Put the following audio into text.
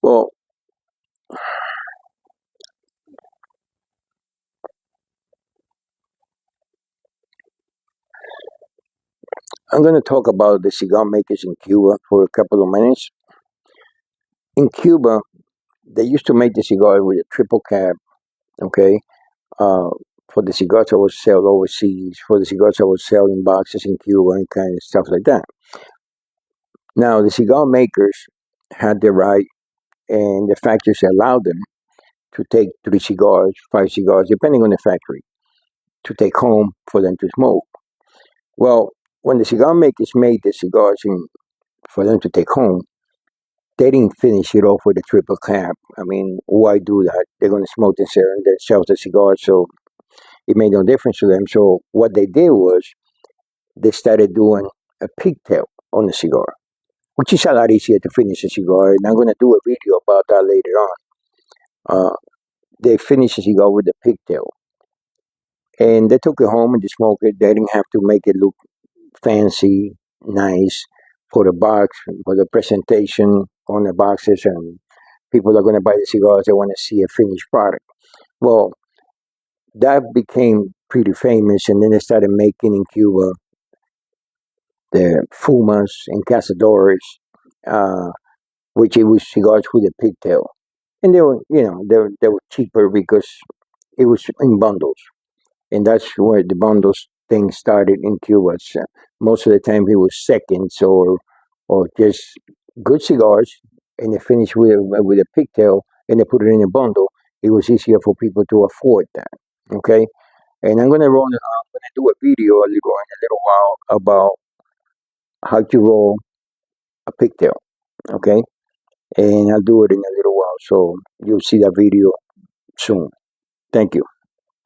Well, I'm going to talk about the cigar makers in Cuba for a couple of minutes. In Cuba, they used to make the cigar with a triple cap, okay? Uh, for the cigars that was sold overseas, for the cigars that was sold in boxes in Cuba and kind of stuff like that. Now, the cigar makers had the right, and the factories allowed them to take 3 cigars, 5 cigars, depending on the factory, to take home for them to smoke. Well, when the cigar makers made the cigars for them to take home, they didn't finish it off with a triple cap. I mean, why do that? They're going to smoke themselves the cigar, so it made no difference to them. So what they did was they started doing a pigtail on the cigar, which is a lot easier to finish a cigar. And I'm going to do a video about that later on. They finished the cigar with a pigtail, and they took it home and they smoked it. They didn't have to make it look fancy, nice for the box, for the presentation on the boxes, and people are going to buy the cigars. They want to see a finished product. Well, that became pretty famous, and then they started making in Cuba the Fumas and Cazadores, uh, which it was cigars with a pigtail, and they were, they were cheaper because it was in bundles, and that's where the bundles thing started in Cuba. So most of the time, it was seconds or just good cigars, and they finished with a pigtail, and they put it in a bundle. It was easier for people to afford that. Okay, and I'm gonna do a video in a little while about how to roll a pigtail. Okay, and I'll do it in a little while, so you'll see that video soon. Thank you.